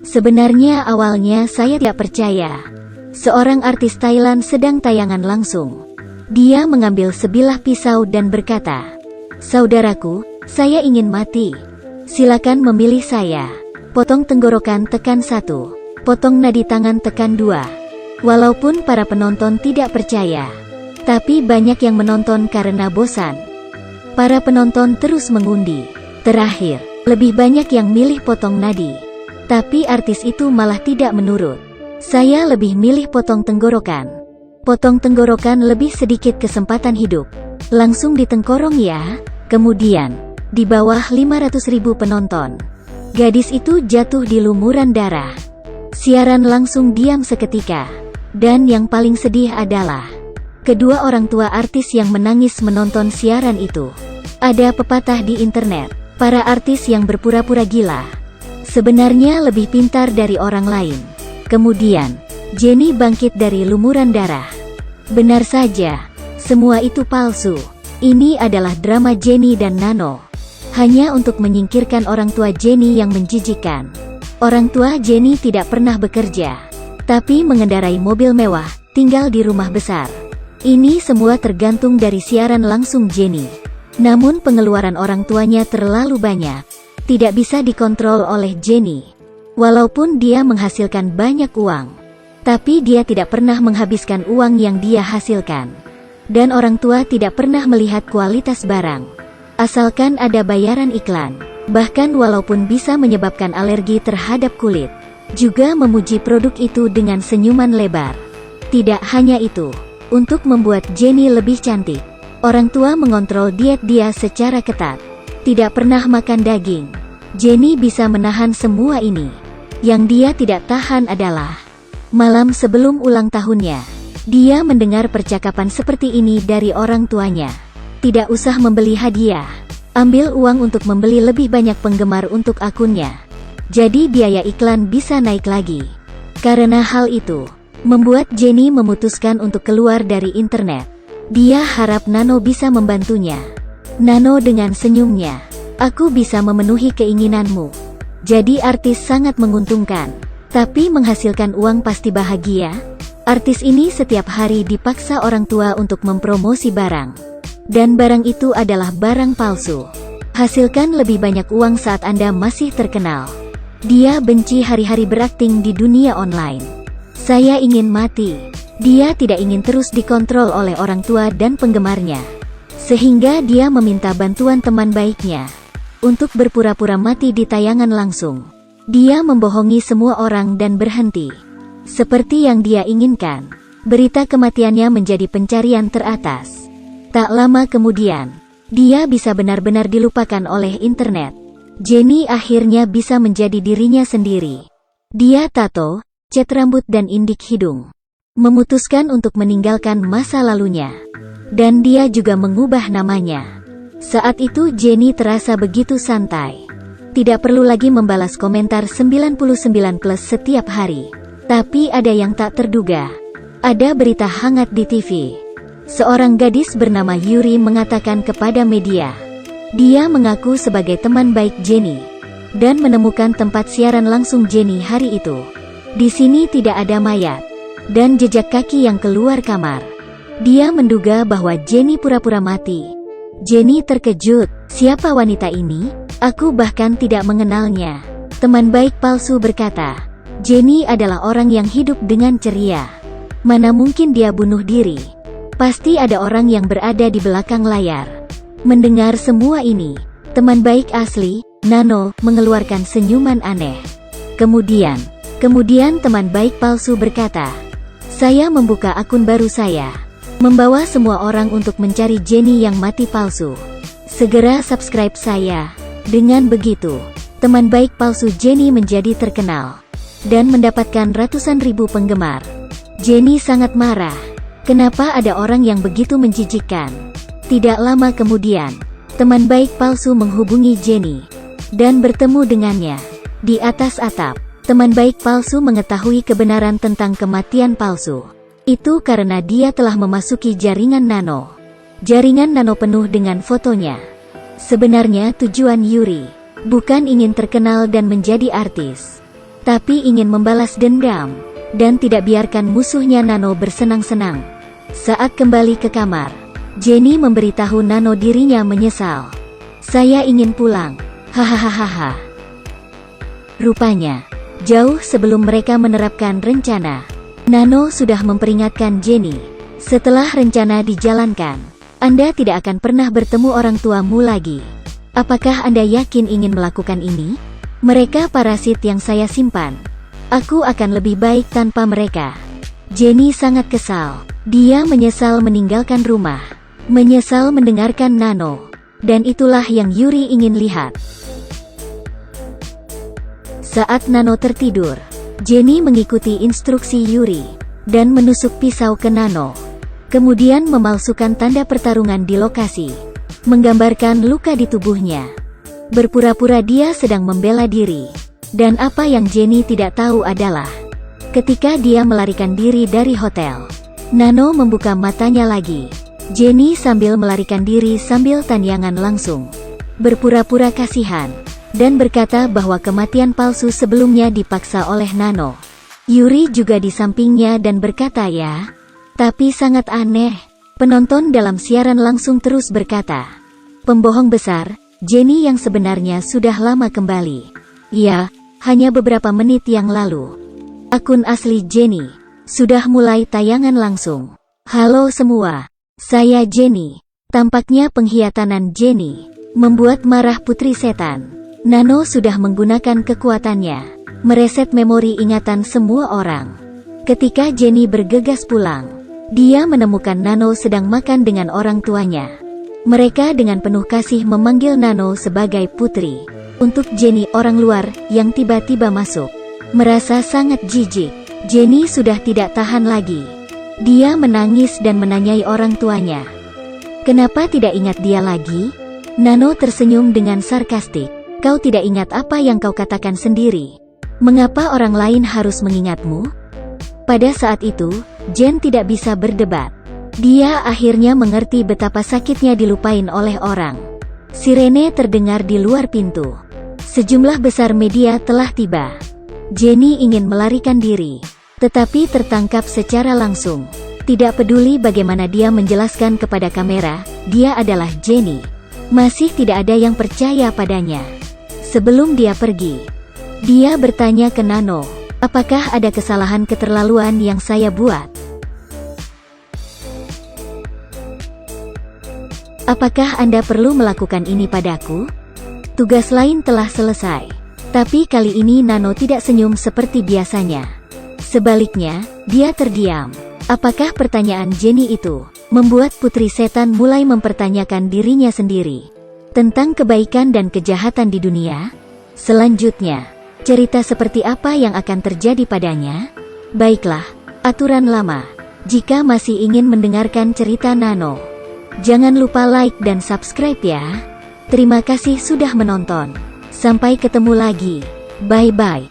Sebenarnya awalnya saya tidak percaya. Seorang artis Thailand sedang tayangan langsung. Dia mengambil sebilah pisau dan berkata, "Saudaraku, saya ingin mati. Silakan memilih saya. Potong tenggorokan tekan 1. Potong nadi tangan tekan 2. Walaupun para penonton tidak percaya, tapi banyak yang menonton karena bosan. Para penonton terus mengundi. Terakhir, lebih banyak yang milih potong nadi. Tapi artis itu malah tidak menurut. Saya lebih milih potong tenggorokan. Potong tenggorokan lebih sedikit kesempatan hidup. Langsung ditengkorong ya." Kemudian, di bawah 500.000 penonton, gadis itu jatuh di lumuran darah. Siaran langsung diam seketika. Dan yang paling sedih adalah kedua orang tua artis yang menangis menonton siaran itu. Ada pepatah di internet, para artis yang berpura-pura gila sebenarnya lebih pintar dari orang lain. Kemudian, Jennie bangkit dari lumuran darah. Benar saja, semua itu palsu. Ini adalah drama Jennie dan Nano. Hanya untuk menyingkirkan orang tua Jennie yang menjijikkan. Orang tua Jennie tidak pernah bekerja, tapi mengendarai mobil mewah, tinggal di rumah besar. Ini semua tergantung dari siaran langsung Jennie. Namun pengeluaran orang tuanya terlalu banyak. Tidak bisa dikontrol oleh Jennie. Walaupun dia menghasilkan banyak uang, tapi dia tidak pernah menghabiskan uang yang dia hasilkan. Dan orang tua tidak pernah melihat kualitas barang. Asalkan ada bayaran iklan. Bahkan walaupun bisa menyebabkan alergi terhadap kulit, juga memuji produk itu dengan senyuman lebar. Tidak hanya itu, untuk membuat Jennie lebih cantik, orang tua mengontrol diet dia secara ketat. Tidak pernah makan daging. Jennie bisa menahan semua ini. Yang dia tidak tahan adalah malam sebelum ulang tahunnya, dia mendengar percakapan seperti ini dari orang tuanya. Tidak usah membeli hadiah. Ambil uang untuk membeli lebih banyak penggemar untuk akunnya. Jadi biaya iklan bisa naik lagi. Karena hal itu, membuat Jennie memutuskan untuk keluar dari internet. Dia harap Nano bisa membantunya. Nano dengan senyumnya, "Aku bisa memenuhi keinginanmu. Jadi artis sangat menguntungkan. Tapi menghasilkan uang pasti bahagia." Artis ini setiap hari dipaksa orang tua untuk mempromosi barang. Dan barang itu adalah barang palsu. Hasilkan lebih banyak uang saat Anda masih terkenal. Dia benci hari-hari berakting di dunia online. Saya ingin mati. Dia tidak ingin terus dikontrol oleh orang tua dan penggemarnya. Sehingga dia meminta bantuan teman baiknya untuk berpura-pura mati di tayangan langsung. Dia membohongi semua orang dan berhenti. Seperti yang dia inginkan, berita kematiannya menjadi pencarian teratas. Tak lama kemudian, dia bisa benar-benar dilupakan oleh internet. Jennie akhirnya bisa menjadi dirinya sendiri. Dia tato, cat rambut dan indik hidung. Memutuskan untuk meninggalkan masa lalunya. Dan dia juga mengubah namanya. Saat itu Jennie terasa begitu santai. Tidak perlu lagi membalas komentar 99+ setiap hari. Tapi ada yang tak terduga. Ada berita hangat di TV. Seorang gadis bernama Yuri mengatakan kepada media, dia mengaku sebagai teman baik Jennie, dan menemukan tempat siaran langsung Jennie hari itu. Di sini tidak ada mayat, dan jejak kaki yang keluar kamar. Dia menduga bahwa Jennie pura-pura mati. Jennie terkejut, "Siapa wanita ini? Aku bahkan tidak mengenalnya." Teman baik palsu berkata, "Jennie adalah orang yang hidup dengan ceria. Mana mungkin dia bunuh diri? Pasti ada orang yang berada di belakang layar." Mendengar semua ini, teman baik asli, Nano, mengeluarkan senyuman aneh. Kemudian teman baik palsu berkata, "Saya membuka akun baru saya. Membawa semua orang untuk mencari Jennie yang mati palsu. Segera subscribe saya." Dengan begitu, teman baik palsu Jennie menjadi terkenal dan mendapatkan ratusan ribu penggemar. Jennie sangat marah. Kenapa ada orang yang begitu menjijikkan? Tidak lama kemudian, teman baik palsu menghubungi Jennie dan bertemu dengannya. Di atas atap, teman baik palsu mengetahui kebenaran tentang kematian palsu. Itu karena dia telah memasuki jaringan Nano. Jaringan Nano penuh dengan fotonya. Sebenarnya tujuan Yuri bukan ingin terkenal dan menjadi artis, tapi ingin membalas dendam, dan tidak biarkan musuhnya Nano bersenang-senang. Saat kembali ke kamar, Jenny memberitahu Nano dirinya menyesal. Saya ingin pulang. Hahaha. Rupanya, jauh sebelum mereka menerapkan rencana, Nano sudah memperingatkan Jenny. Setelah rencana dijalankan, Anda tidak akan pernah bertemu orang tuamu lagi. Apakah Anda yakin ingin melakukan ini? Mereka parasit yang saya simpan. Aku akan lebih baik tanpa mereka. Jenny sangat kesal. Dia menyesal meninggalkan rumah. Menyesal mendengarkan Nano. Dan itulah yang Yuri ingin lihat. Saat Nano tertidur, Jenny mengikuti instruksi Yuri dan menusuk pisau ke Nano. Kemudian memalsukan tanda pertarungan di lokasi, menggambarkan luka di tubuhnya. Berpura-pura dia sedang membela diri. Dan apa yang Jenny tidak tahu adalah, ketika dia melarikan diri dari hotel, Nano membuka matanya lagi. Jenny sambil melarikan diri sambil tanyaan langsung, berpura-pura kasihan, dan berkata bahwa kematian palsu sebelumnya dipaksa oleh Nano. Yuri juga di sampingnya dan berkata ya. Tapi sangat aneh. Penonton dalam siaran langsung terus berkata, pembohong besar, Jenny yang sebenarnya sudah lama kembali. Ya, hanya beberapa menit yang lalu. Akun asli Jenny sudah mulai tayangan langsung. Halo semua, saya Jenny. Tampaknya pengkhianatan Jenny membuat marah putri setan. Nano sudah menggunakan kekuatannya mereset memori ingatan semua orang. Ketika Jenny bergegas pulang, dia menemukan Nano sedang makan dengan orang tuanya. Mereka dengan penuh kasih memanggil Nano sebagai putri. Untuk Jenny, orang luar yang tiba-tiba masuk, merasa sangat jijik. Jenny sudah tidak tahan lagi. Dia menangis dan menanyai orang tuanya. Kenapa tidak ingat dia lagi? Nano tersenyum dengan sarkastik. Kau tidak ingat apa yang kau katakan sendiri. Mengapa orang lain harus mengingatmu? Pada saat itu, Jen tidak bisa berdebat. Dia akhirnya mengerti betapa sakitnya dilupain oleh orang. Sirene terdengar di luar pintu. Sejumlah besar media telah tiba. Jenny ingin melarikan diri, tetapi tertangkap secara langsung. Tidak peduli bagaimana dia menjelaskan kepada kamera, dia adalah Jenny. Masih tidak ada yang percaya padanya. Sebelum dia pergi, dia bertanya ke Nano, apakah ada kesalahan keterlaluan yang saya buat? Apakah Anda perlu melakukan ini padaku? Tugas lain telah selesai. Tapi kali ini Nano tidak senyum seperti biasanya. Sebaliknya, dia terdiam. Apakah pertanyaan Jenny itu membuat putri setan mulai mempertanyakan dirinya sendiri tentang kebaikan dan kejahatan di dunia? Selanjutnya, cerita seperti apa yang akan terjadi padanya? Baiklah, aturan lama. Jika masih ingin mendengarkan cerita Nano, jangan lupa like dan subscribe ya. Terima kasih sudah menonton. Sampai ketemu lagi. Bye-bye.